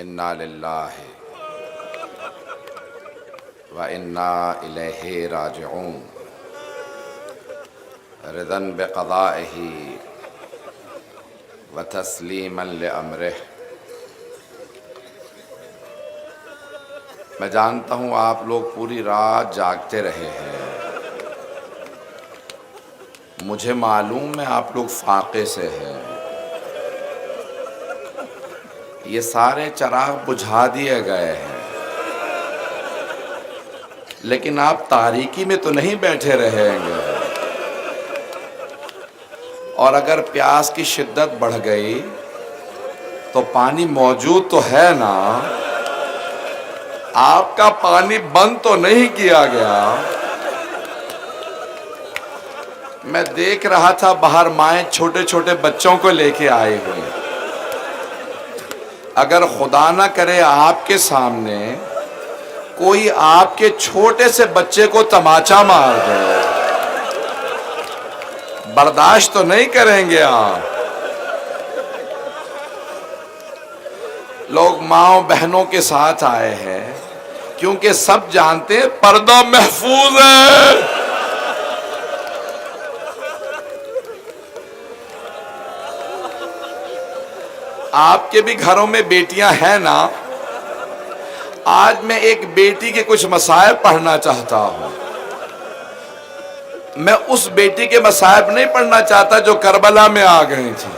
انا للہ و انا الیہ راجعون رضا بقضائہ و تسلیما لامرہ۔ میں جانتا ہوں آپ لوگ پوری رات جاگتے رہے ہیں، مجھے معلوم ہے آپ لوگ فاقے سے ہیں۔ یہ سارے چراغ بجھا دیے گئے ہیں، لیکن آپ تاریکی میں تو نہیں بیٹھے رہیں گے۔ اور اگر پیاس کی شدت بڑھ گئی تو پانی موجود تو ہے نا، آپ کا پانی بند تو نہیں کیا گیا۔ میں دیکھ رہا تھا باہر مائیں چھوٹے چھوٹے بچوں کو لے کے آئے ہوئے۔ اگر خدا نہ کرے آپ کے سامنے کوئی آپ کے چھوٹے سے بچے کو تماچا مار دے، برداشت تو نہیں کریں گے آپ۔ لوگ ماؤں بہنوں کے ساتھ آئے ہیں کیونکہ سب جانتے ہیں پردہ محفوظ ہے۔ آپ کے بھی گھروں میں بیٹیاں ہیں نا؟ آج میں ایک بیٹی کے کچھ مسائل پڑھنا چاہتا ہوں۔ میں اس بیٹی کے مسائل نہیں پڑھنا چاہتا جو کربلا میں آ گئی تھی،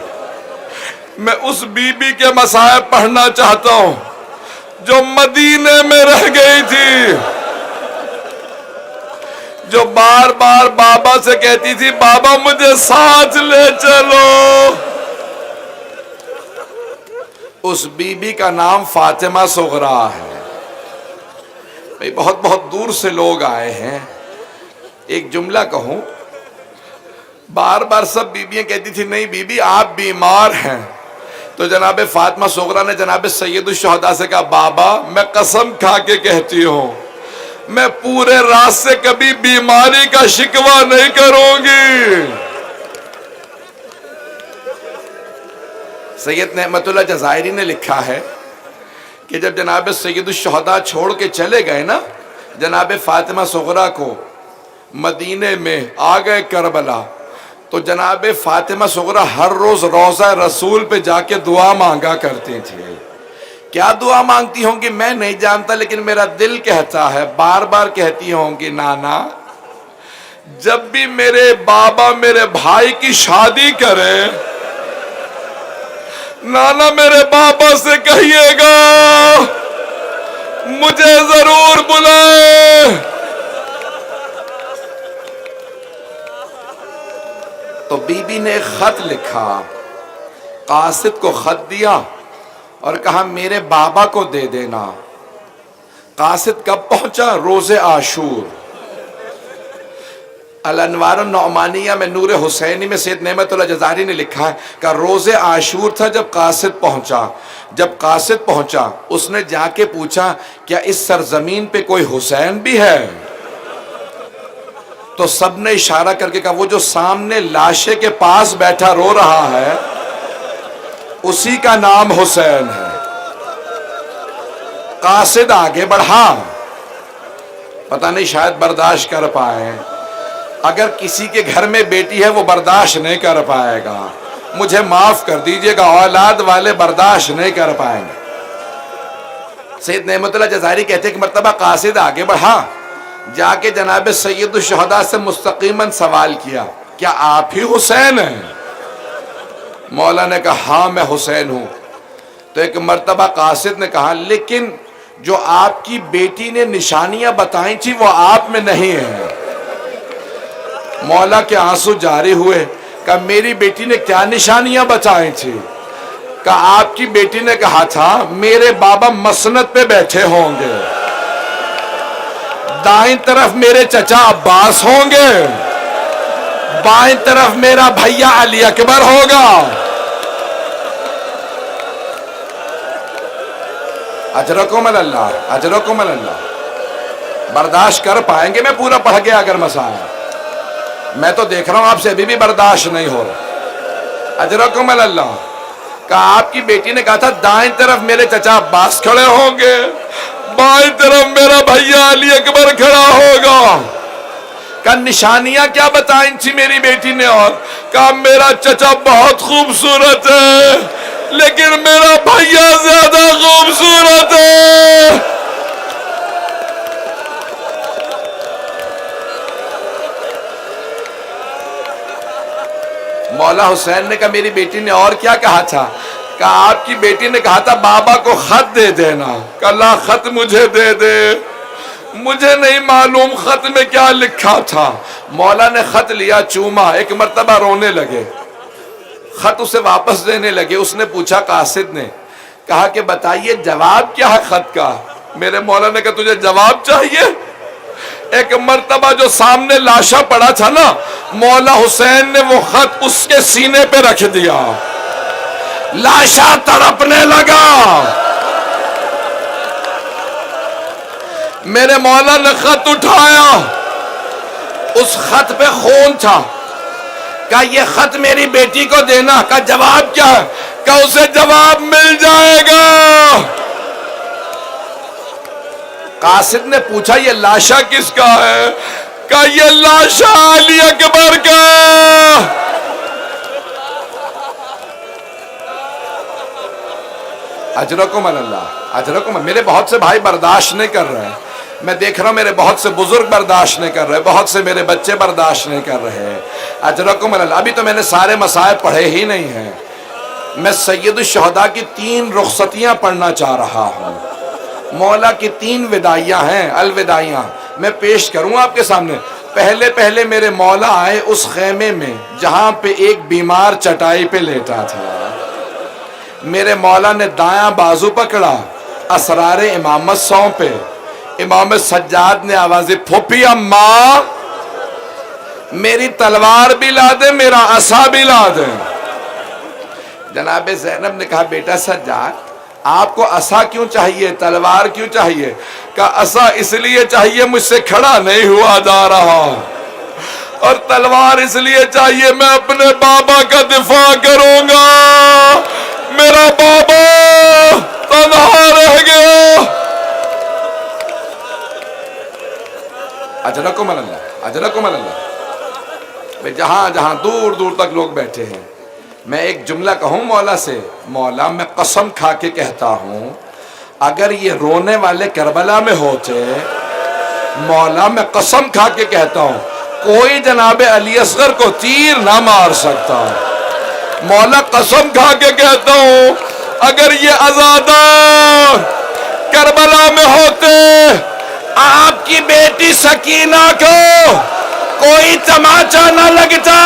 میں اس بی بی کے مسائل پڑھنا چاہتا ہوں جو مدینے میں رہ گئی تھی، جو بار بار بابا سے کہتی تھی بابا مجھے ساتھ لے چلو۔ اس بی بی کا نام فاطمہ صغریٰ ہے۔ بھئی بہت بہت دور سے لوگ آئے ہیں۔ ایک جملہ کہوں، بار بار سب بیویاں کہتی تھی نہیں بی بی آپ بیمار ہیں، تو جناب فاطمہ صغریٰ نے جناب سید الشہداء سے کہا بابا میں قسم کھا کے کہتی ہوں میں پورے رات سے کبھی بیماری کا شکوہ نہیں کروں گی۔ سید نعمت اللہ جزائری نے لکھا ہے کہ جب جناب سید الشہداء چھوڑ کے چلے گئے نا جناب فاطمہ صغریٰ کو، مدینے میں آ گئے کربلا، تو جناب فاطمہ صغریٰ ہر روز روضہ رسول پہ جا کے دعا مانگا کرتی تھی۔ کیا دعا مانگتی ہوں گی میں نہیں جانتا، لیکن میرا دل کہتا ہے، بار بار کہتی ہوں گی نانا جب بھی میرے بابا میرے بھائی کی شادی کرے، نانا میرے بابا سے کہیے گا مجھے ضرور بلائے۔ تو بی بی نے ایک خط لکھا، قاصد کو خط دیا اور کہا میرے بابا کو دے دینا۔ قاصد کب پہنچا؟ روز عاشور۔ الانوار النعمانیہ میں نور حسینی میں سید نعمت اللہ جزائری نے لکھا ہے کہ روز عاشور تھا جب قاصد پہنچا۔ جب قاصد پہنچا اس نے جا کے پوچھا کیا اس سرزمین پہ کوئی حسین بھی ہے؟ تو سب نے اشارہ کر کے کہا وہ جو سامنے لاشے کے پاس بیٹھا رو رہا ہے اسی کا نام حسین ہے۔ قاصد آگے بڑھا، پتہ نہیں شاید برداشت کر پائے۔ اگر کسی کے گھر میں بیٹی ہے وہ برداشت نہیں کر پائے گا، مجھے معاف کر دیجئے گا، اولاد والے برداشت نہیں کر پائیں گے۔ سید نعمت اللہ جزائری کہتے ہیں کہ مرتبہ قاصد آگے بڑھا، جا کے جناب سید الشہداء سے مستقیماً سوال کیا کیا آپ ہی حسین ہیں؟ مولا نے کہا ہاں میں حسین ہوں۔ تو ایک مرتبہ قاصد نے کہا لیکن جو آپ کی بیٹی نے نشانیاں بتائیں تھی وہ آپ میں نہیں ہیں۔ مولا کے آنسو جاری ہوئے، کہا میری بیٹی نے کیا نشانیاں بتائیں تھی؟ کہا آپ کی بیٹی نے کہا تھا میرے بابا مسند پہ بیٹھے ہوں گے، دائیں طرف میرے چچا عباس ہوں گے، بائیں طرف میرا بھیا علی اکبر ہوگا۔ اجرکم اللہ، اجرکم اللہ۔ برداشت کر پائیں گے؟ میں پورا پڑھ گیا اگر مسائل، میں تو دیکھ رہا ہوں آپ سے ابھی بھی برداشت نہیں ہو رہا۔ اجرکم اللہ۔ کہا آپ کی بیٹی نے کہا تھا دائیں طرف میرے چچا عباس کھڑے ہوں گے، بائیں طرف میرا بھیا علی اکبر کھڑا ہوگا۔ کہا نشانیاں کیا بتائیں تھی میری بیٹی نے؟ اور کہا میرا چچا بہت خوبصورت ہے لیکن میرا بھیا زیادہ خوبصورت ہے۔ مولا حسین نے کہا میری بیٹی نے اور کیا کہا تھا؟ کہا آپ کی بیٹی نے کہا تھا بابا کو خط دے دینا۔ کہا لا، خط مجھے دے دے، مجھے نہیں معلوم خط میں کیا لکھا تھا۔ مولا نے خط لیا، چوما، ایک مرتبہ رونے لگے، خط اسے واپس دینے لگے۔ اس نے پوچھا قاصد نے، کہا کہ بتائیے جواب کیا ہے خط کا؟ میرے مولا نے کہا تجھے جواب چاہیے؟ ایک مرتبہ جو سامنے لاشا پڑا تھا نا، مولا حسین نے وہ خط اس کے سینے پہ رکھ دیا، لاشا تڑپنے لگا۔ میرے مولا نے خط اٹھایا، اس خط پہ خون تھا۔ کہا یہ خط میری بیٹی کو دینا۔ کہا جواب کیا ہے؟ کہا اسے جواب مل جائے گا۔ قاصد نے پوچھا یہ لاشا کس کا ہے؟ کہا یہ لاشا علی اکبر کا۔ اجرکم اللہ، اجرکم۔ میرے بہت سے بھائی برداشت نہیں کر رہے ہیں، میں دیکھ رہا ہوں میرے بہت سے بزرگ برداشت نہیں کر رہے، بہت سے میرے بچے برداشت نہیں کر رہے۔ اجرکم اللہ۔ ابھی تو میں نے سارے مصائب پڑھے ہی نہیں ہیں، میں سید الشہداء کی 3 رخصتیاں پڑھنا چاہ رہا ہوں۔ مولا کی 3 وداعیاں ہیں، الوداعیاں میں پیش کروں آپ کے سامنے۔ پہلے میرے مولا آئے اس خیمے میں جہاں پہ ایک بیمار چٹائی پہ لیٹا تھا۔ میرے مولا نے دایاں بازو پکڑا، اسرار امامت سونپے۔ امام سجاد نے آوازیں پھوپھی اماں میری تلوار بھی لا دے، میرا عصا بھی لا دے۔ جناب زینب نے کہا بیٹا سجاد آپ کو عصا کیوں چاہیے، تلوار کیوں چاہیے؟ کہا عصا اس لیے چاہیے مجھ سے کھڑا نہیں ہوا جا رہا، اور تلوار اس لیے چاہیے میں اپنے بابا کا دفاع کروں گا، میرا بابا تنہا رہ گیا۔ اجرکم اللہ، اجرکم اللہ۔ جہاں جہاں دور دور تک لوگ بیٹھے ہیں، میں ایک جملہ کہوں مولا سے، مولا میں قسم کھا کے کہتا ہوں اگر یہ رونے والے کربلا میں ہوتے، مولا میں قسم کھا کے کہتا ہوں کوئی جناب علی اصغر کو تیر نہ مار سکتا۔ مولا قسم کھا کے کہتا ہوں اگر یہ عزادار کربلا میں ہوتے، آپ کی بیٹی سکینہ کو کوئی تماچا نہ لگتا۔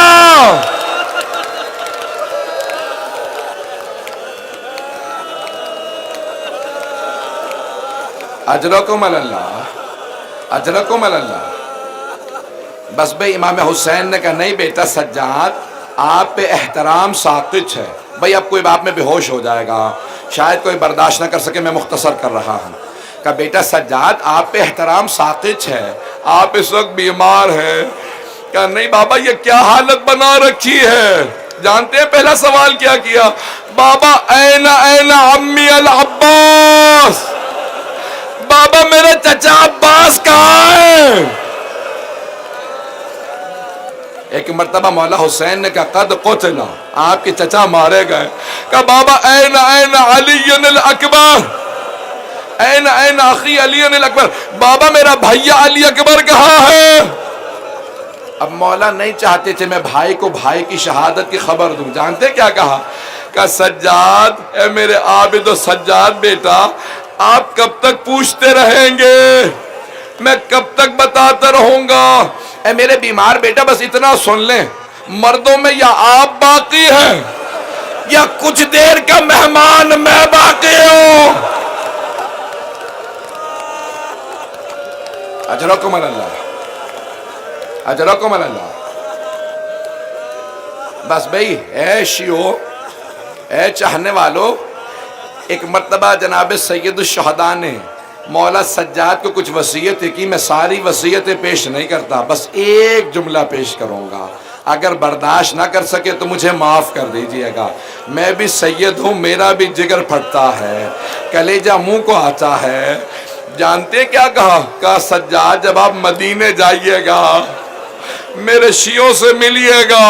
اجرکم اللہ، اجرکم اللہ۔ بس بھئی امام حسین نے کہا نہیں بیٹا سجاد آپ پہ احترام ساقط ہے۔ بھئی اب کوئی باپ میں بے ہوش ہو جائے گا، شاید کوئی برداشت نہ کر سکے، میں مختصر کر رہا ہوں۔ کہا بیٹا سجاد آپ پہ احترام ساقط ہے، آپ اس وقت بیمار ہیں۔ کہا نہیں بابا یہ کیا حالت بنا رکھی ہے؟ جانتے ہیں پہلا سوال کیا کیا؟ بابا این عمی العباس، بابا میرے چچا عباس کہاں ہیں؟ ایک مرتبہ مولا حسین نے کہا قد قتل، آپ کے چچا مارے گئے۔ کہا بابا این علی الاکبر، این اخی علی الاکبر، بابا میرا بھیا علی اکبر کہاں ہے؟ اب مولا نہیں چاہتے تھے میں بھائی کو بھائی کی شہادت کی خبر دوں۔ جانتے کیا کہا؟ کہا سجاد اے میرے عابد و سجاد بیٹا آپ کب تک پوچھتے رہیں گے، میں کب تک بتاتا رہوں گا؟ اے میرے بیمار بیٹا بس اتنا سن لیں، مردوں میں یا آپ باقی ہیں یا کچھ دیر کا مہمان میں باقی ہوں۔ اجرکم اللہ، اجرکم اللہ۔ بس بھئی اے شیعو، اے چاہنے والو، ایک مرتبہ جناب سید الشہداء نے مولا سجاد کو کچھ وصیتیں کی، میں ساری وصیتیں پیش نہیں کرتا، بس ایک جملہ پیش کروں گا۔ اگر برداشت نہ کر سکے تو مجھے معاف کر دیجئے گا، میں بھی سید ہوں، میرا بھی جگر پھٹتا ہے، کلیجہ منہ کو آتا ہے۔ جانتے کیا کہا سجاد جب آپ مدینے جائیے گا میرے شیعوں سے ملیے گا،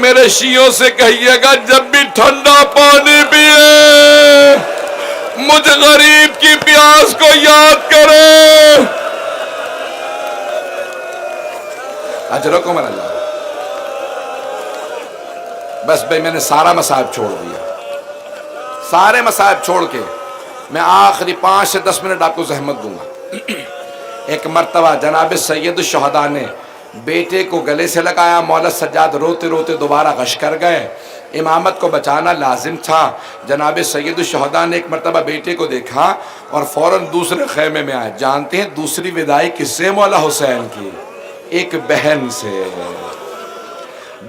میرے شیعوں سے کہیے گا جب بھی ٹھنڈا پانی پیے مجھ غریب کی پیاس کو یاد کرے۔ اجرکم اللہ۔ بس بھئی میں نے سارا مصائب چھوڑ دیا، سارے مصائب چھوڑ کے میں آخری 5 سے 10 منٹ آپ کو زحمت دوں گا۔ ایک مرتبہ جناب سید الشہداء نے بیٹے کو گلے سے لگایا، مولا سجاد روتے روتے دوبارہ غش کر گئے، امامت کو بچانا لازم تھا۔ جناب سید الشہداء نے ایک مرتبہ بیٹے کو دیکھا اور فوراً دوسرے خیمے میں آئے۔ جانتے ہیں دوسری وداعی کس سے مولا حسین کی؟ ایک بہن سے،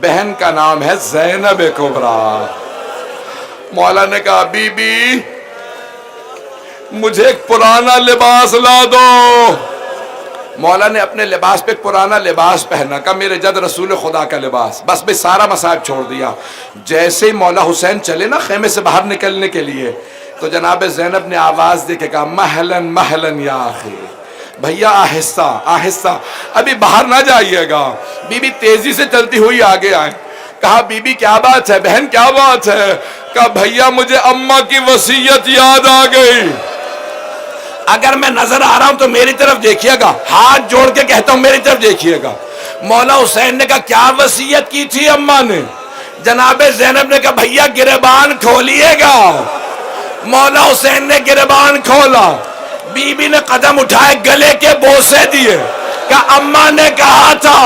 بہن کا نام ہے زینب کبریٰ۔ مولا نے کہا بی بی مجھے ایک پرانا لباس لا دو۔ مولا نے اپنے لباس پہ پرانا لباس پہنا، کہا میرے جد رسول خدا کا لباس۔ بس بھئی سارا مصائب چھوڑ دیا۔ جیسے ہی مولا حسین چلے نا خیمے سے باہر نکلنے کے لیے تو جناب زینب نے آواز دے کے کہا مہلن مہلن یا آخی، بھیا آہستہ آہستہ، ابھی باہر نہ جائیے گا۔ بی بی تیزی سے چلتی ہوئی آگے آئیں۔ کہا بی بی کیا بات ہے بہن، کیا بات ہے؟ کہا بھیا مجھے اماں کی وصیت یاد آ گئی، اگر میں نظر آ رہا ہوں تو میری طرف دیکھیے گا، ہاتھ جوڑ کے کہتا ہوں میری طرف دیکھیے گا۔ مولا حسین نے کہا کیا وصیت کی تھی اماں نے؟ جناب زینب نے کہا بھیا گریبان کھولیے گا۔ مولا حسین نے گریبان کھولا، بی بی نے قدم اٹھائے، گلے کے بوسے دیے، کہ اماں نے کہا تھا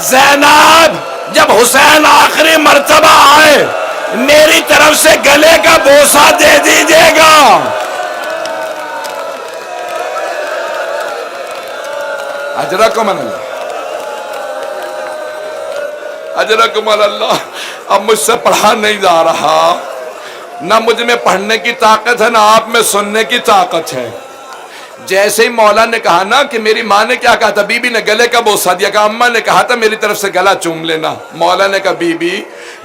زینب جب حسین آخری مرتبہ آئے میری طرف سے گلے کا بوسہ دے دیجئے گا۔ اجرکم اللہ، اجرکم اللہ۔ اب مجھ سے پڑھا نہیں جا رہا، نہ مجھ میں پڑھنے کی طاقت ہے نہ آپ میں سننے کی طاقت ہے۔ جیسے ہی مولا نے کہا نا کہ میری ماں نے کیا کہا تھا، بی بی نے گلے کا بوسہ دیا، کہ اماں نے کہا تھا میری طرف سے گلا چوم لینا۔ مولا نے کہا بی بی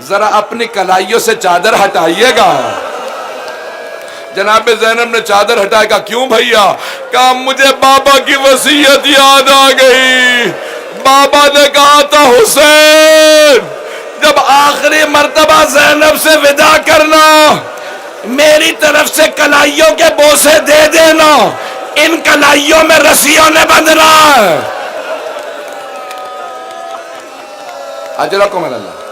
ذرا اپنی کلائیوں سے چادر ہٹائیے گا۔ جناب زینب نے چادر ہٹایا، کہا کیوں بھیا؟ کہا مجھے بابا کی وصیت یاد آ گئی، بابا نے کہا تھا حسین جب آخری مرتبہ زینب سے ودا کرنا میری طرف سے کلائیوں کے بوسے دے دینا، ان کلائیوں میں رسیوں نے بندھنا ہے۔ اجرکم اللہ،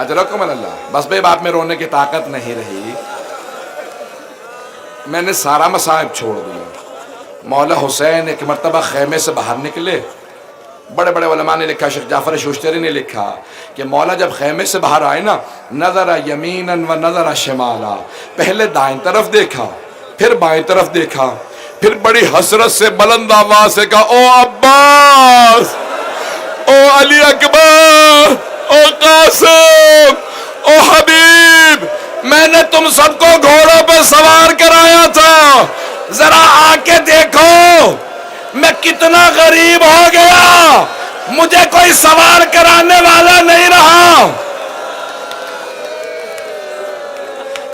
اجرکم اللہ۔ بس بھئی باپ میں رونے کی طاقت نہیں رہی، میں نے سارا مصائب چھوڑ دیا۔ مولا حسین ایک مرتبہ خیمے سے باہر نکلے، بڑے بڑے علماء نے لکھا، شیخ جعفر شوشتری نے لکھا کہ مولا جب خیمے سے باہر آئے نا نظر یمیناً و نظر شمالا، پہلے دائیں طرف دیکھا پھر بائیں طرف دیکھا، پھر بڑی حسرت سے بلند آواز سے کہا او عباس، او علی اکبر، او قاسم، او حبیب، میں نے تم سب کو گھوڑوں پہ سوار کرایا تھا، ذرا آ کے دیکھو میں کتنا غریب ہو گیا، مجھے کوئی سوار کرانے والا نہیں رہا۔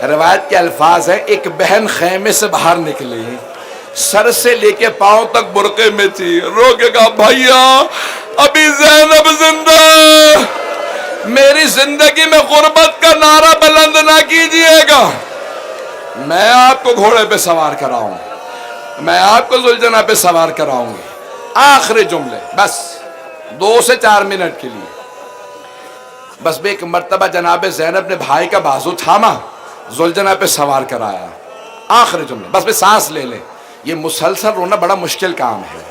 روایت کے الفاظ ہیں ایک بہن خیمے سے باہر نکلی، سر سے لے کے پاؤں تک برقعے میں تھی، رو کے کہا بھائیا ابھی زینب زندہ، میری زندگی میں غربت کا نعرہ بلند نہ کیجئے گا، میں آپ کو گھوڑے پہ سوار کراؤں، میں آپ کو ذوالجناح پہ سوار کراؤں گی۔ آخری جملے بس 2 سے 4 منٹ کے لیے۔ بس بے ایک مرتبہ جناب زینب نے بھائی کا بازو تھاما، ذوالجناح پہ سوار کرایا، آخری جملے بس بے سانس لے لیں۔ یہ مسلسل رونا بڑا مشکل کام ہے،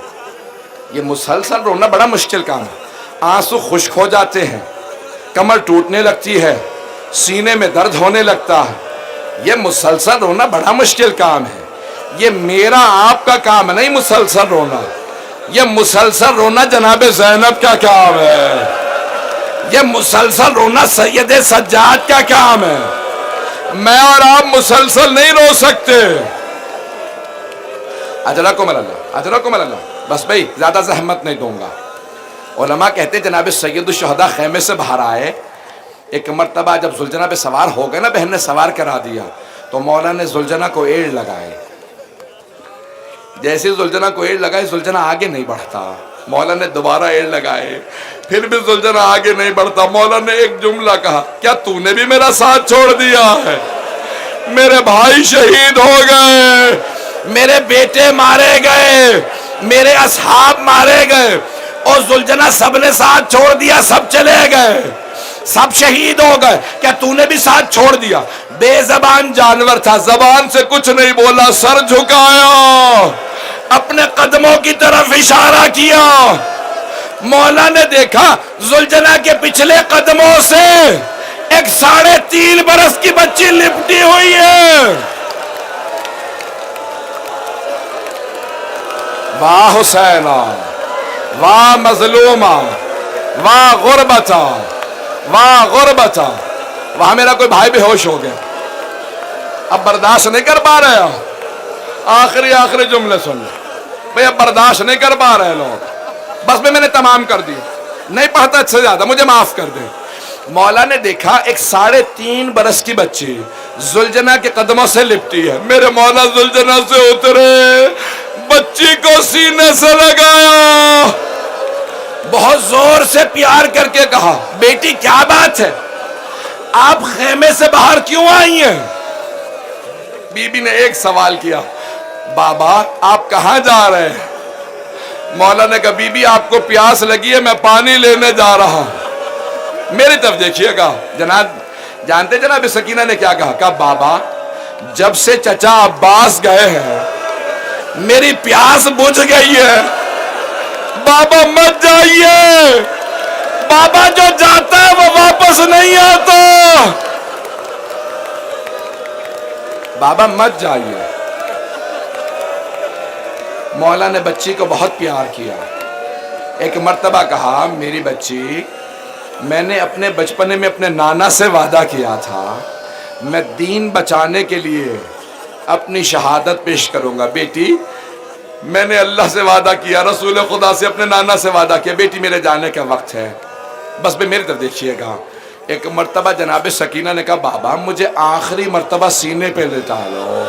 یہ مسلسل رونا بڑا مشکل کام ہے، آنسو خشک ہو جاتے ہیں، کمر ٹوٹنے لگتی ہے، سینے میں درد ہونے لگتا ہے، یہ مسلسل رونا بڑا مشکل کام ہے۔ یہ میرا آپ کا کام نہیں مسلسل رونا، یہ مسلسل رونا جناب زینب کا کام ہے، یہ مسلسل رونا سید سجاد کا کام ہے، میں اور آپ مسلسل نہیں رو سکتے۔ اجرکم اللہ، اجرکم اللہ۔ بس بھئی زیادہ زحمت نہیں دوں گا، علماء کہتے ہیں جناب سید الشہداء خیمے سے باہر آئے، ایک مرتبہ جب زلجنہ پہ سوار ہو گئے نا، بہن نے سوار کرا دیا، تو مولا نے زلجنہ کو ایڑ لگائے. جیسے زلجنہ کو ایڑ لگائے، زلجنہ آگے نہیں بڑھتا. مولا نے دوبارہ ایڑ لگائے، پھر بھی زلجنہ آگے نہیں بڑھتا. مولا نے ایک جملہ کہا، کیا تو نے بھی میرا ساتھ چھوڑ دیا ہے؟ میرے بھائی شہید ہو گئے، میرے بیٹے مارے گئے، میرے اصحاب مارے گئے، اور زلجنہ سب نے ساتھ چھوڑ دیا، سب چلے گئے، سب شہید ہو گئے، کیا تو نے بھی ساتھ چھوڑ دیا؟ بے زبان جانور تھا، زبان سے کچھ نہیں بولا، سر جھکایا، اپنے قدموں کی طرف اشارہ کیا. مولا نے دیکھا زلجنہ کے پچھلے قدموں سے ایک 3.5 برس کی بچی لپٹی ہوئی ہے. واہ حسینہ، واہ مظلومہ، واہ غربتہ، واہ غربتہ. وہاں میرا کوئی بھائی بے ہوش ہو گیا، اب برداشت نہیں کر پا رہے. آخری جملے سن لیں بھئی، اب برداشت نہیں کر پا رہے لوگ. بس میں نے تمام کر دی، نہیں پڑھتا اچھا زیادہ، مجھے معاف کر دیں. مولا نے دیکھا ایک 3.5 برس کی بچی زلجنہ کے قدموں سے لپٹی ہے. میرے مولا زلجنہ سے اترے، بچی کو سینے سے لگایا، بہت زور سے پیار کر کے کہا، بیٹی کیا بات ہے، آپ خیمے سے باہر کیوں آئی ہیں؟ بی بی نے ایک سوال کیا، بابا آپ کہاں جا رہے ہیں؟ مولا نے کہا، بی بی آپ کو پیاس لگی ہے، میں پانی لینے جا رہا ہوں. میری طرف دیکھیے گا جناب. جانتے جناب سکینہ نے کیا کہا؟ بابا جب سے چچا عباس گئے ہیں میری پیاس بجھ گئی ہے، بابا مت جائیے، بابا جو جاتا ہے وہ واپس نہیں آتا، بابا مت جائیے. مولا نے بچی کو بہت پیار کیا. ایک مرتبہ کہا، میری بچی، میں نے اپنے بچپنے میں اپنے نانا سے وعدہ کیا تھا میں دین بچانے کے لیے اپنی شہادت پیش کروں گا. بیٹی میں نے اللہ سے وعدہ کیا، رسول خدا سے، اپنے نانا سے وعدہ کیا، بیٹی میرے جانے کا وقت ہے. بس بھی میری طرف دیکھیے گا. ایک مرتبہ جناب سکینہ نے کہا، بابا مجھے آخری مرتبہ سینے پہ لٹا لو.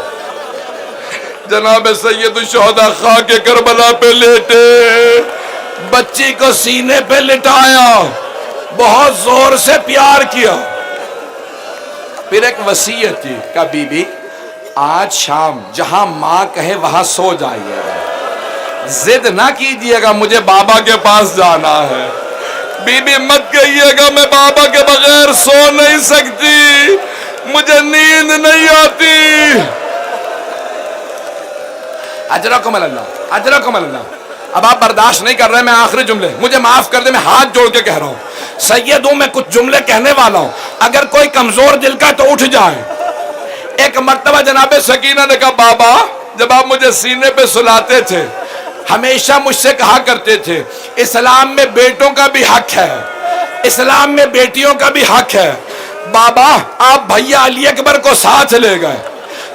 جناب سید الشہداء خاک کربلا پہ لیٹے، بچی کو سینے پہ لٹایا، بہت زور سے پیار کیا. پھر ایک وصیت کی، کہا بی بی آج شام جہاں ماں کہے وہاں سو جائیے گا، ضد نہ کیجیے گا مجھے بابا کے پاس جانا ہے. بی بی مت کہیے گا میں بابا کے بغیر سو نہیں سکتی، مجھے نیند نہیں آتی. اجرکم اللہ، اجرکم اللہ. اب آپ برداشت نہیں کر رہے، میں آخری جملے، مجھے معاف کر دیں، میں ہاتھ جوڑ کے کہہ رہا ہوں، سید ہوں میں، کچھ جملے کہنے والا ہوں، اگر کوئی کمزور دل کا تو اٹھ جائے. ایک مرتبہ جناب سکینہ نے کہا، بابا جب آپ مجھے سینے پہ سلاتے تھے ہمیشہ مجھ سے کہا کرتے تھے اسلام میں بیٹوں کا بھی حق ہے، اسلام میں بیٹیوں کا بھی حق ہے. بابا آپ بھیا علی اکبر کو ساتھ لے گئے،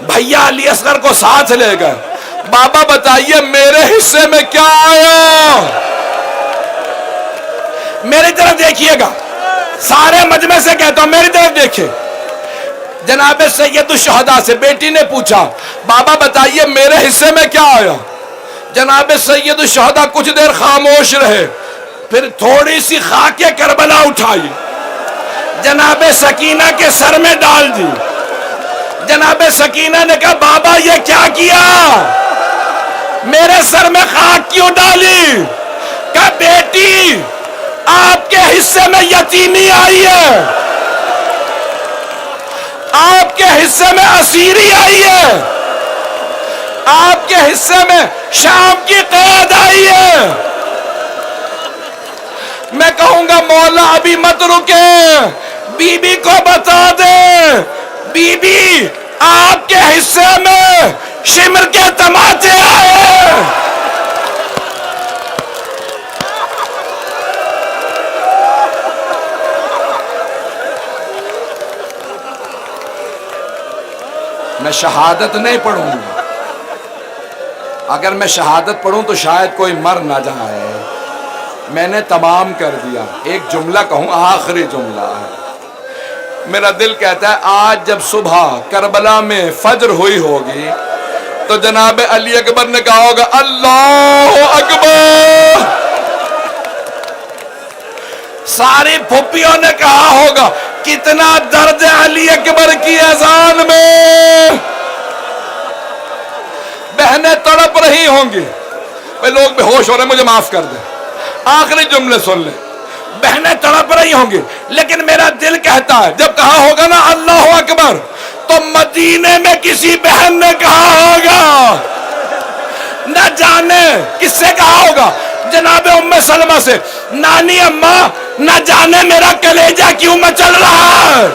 بھیا علی اصغر کو ساتھ لے گئے، بابا بتائیے میرے حصے میں کیا آیا؟ میری طرف دیکھیے گا، سارے مجمع سے کہتا ہوں میری طرف دیکھیں. جناب سید الشہداء سے بیٹی نے پوچھا، بابا بتائیے میرے حصے میں کیا آیا؟ جناب سید الشہداء کچھ دیر خاموش رہے، پھر تھوڑی سی خاک کربلا اٹھائی، جناب سکینہ کے سر میں ڈال دی. جناب سکینہ نے کہا، بابا یہ کیا کیا؟ میرے سر میں خاک کیوں ڈالی؟ کہا بیٹی آپ کے حصے میں یتیمی آئی ہے، آپ کے حصے میں اسیری آئی ہے، آپ کے حصے میں شام کی قید آئی ہے. میں کہوں گا مولا ابھی مت رکے، بی بی کو بتا دے، بی بی آپ کے حصے میں شمر کے تماچے آئے. میں شہادت نہیں پڑھوں گا، اگر میں شہادت پڑھوں تو شاید کوئی مر نہ جائے. میں نے تمام کر دیا. ایک جملہ کہوں, آخری جملہ ہے. میرا دل کہتا ہے آج جب صبح کربلا میں فجر ہوئی ہوگی تو جناب علی اکبر نے کہا ہوگا اللہ اکبر. ساری پھپھیوں نے کہا ہوگا کتنا درد ہے علی اکبر کی اذان میں. بہنیں تڑپ رہی ہوں گی. لوگ بے ہوش ہو رہے ہیں, مجھے معاف کر دیں, آخری جملے سن لیں. بہنیں تڑپ رہی ہوں گی, لیکن میرا دل کہتا ہے جب کہا ہوگا نا اللہ اکبر تو مدینے میں کسی بہن نے کہا ہوگا, نہ جانے کس سے کہا ہوگا, جناب ام سلمہ سے, نانی اماں نہ جانے میرا کلیجہ کیوں مچل رہا ہے,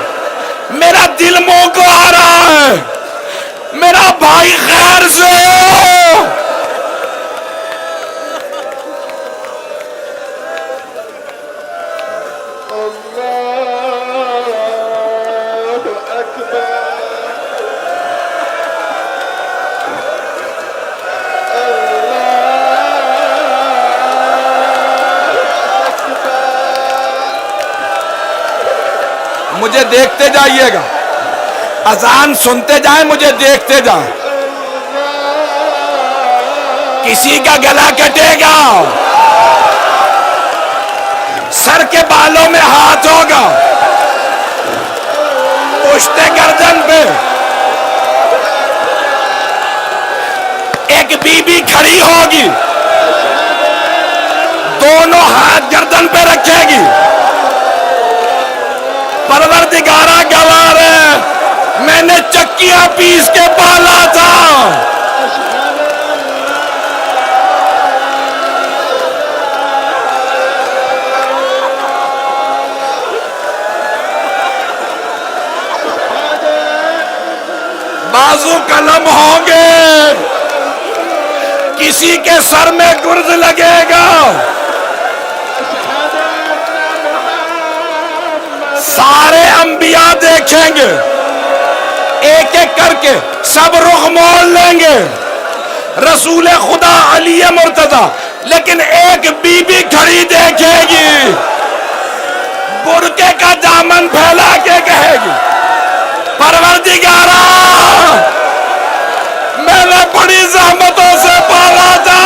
میرا دل منہ کو آ رہا ہے, میرا بھائی خیر سے. مجھے دیکھتے جائیے گا, اذان سنتے جائیں, مجھے دیکھتے جائیں. کسی کا گلا کٹے گا, سر کے بالوں میں ہاتھ ہوگا, پشت گردن پہ ایک بی بی کھڑی ہوگی, دونوں ہاتھ گردن پہ رکھے گی. پروردگارہ گوار ہے, میں نے چکیاں پیس کے پالا تھا. بازو قلم ہوں گے, کسی کے سر میں گرز لگے گا, سارے انبیاء دیکھیں گے, ایک ایک کر کے سب رخ موڑ لیں گے, رسول خدا علی مرتضی, لیکن ایک بی بی کھڑی دیکھے گی, برقعے کا دامن پھیلا کے کہے گی پروردگارہ میں نے بڑی زحمتوں سے پالا تھا.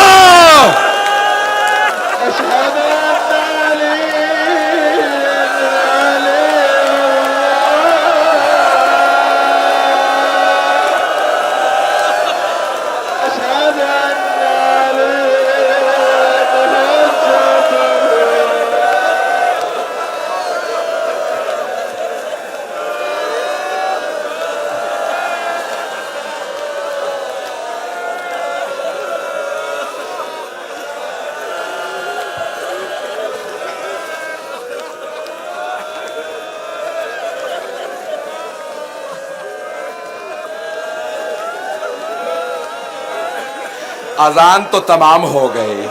اذان تو تمام ہو گئی,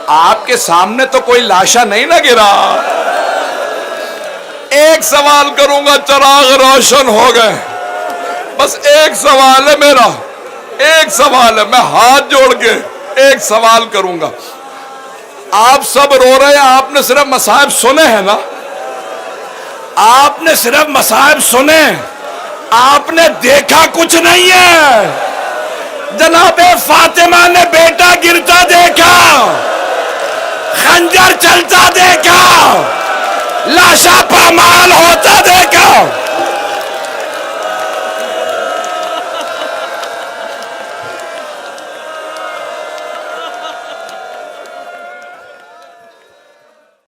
آپ کے سامنے تو کوئی لاشا نہیں نہ گرا. ایک سوال کروں گا, چراغ روشن ہو گئے, بس ایک سوال ہے میرا, ایک سوال ہے, میں ہاتھ جوڑ کے ایک سوال کروں گا. آپ سب رو رہے ہیں, آپ نے صرف مصائب سنے ہیں نا, آپ نے صرف مصائب سنے, آپ نے دیکھا کچھ نہیں ہے. جناب فاطمہ نے بیٹا گرتا دیکھا, خنجر چلتا دیکھا, لاشا پامال ہوتا دیکھا.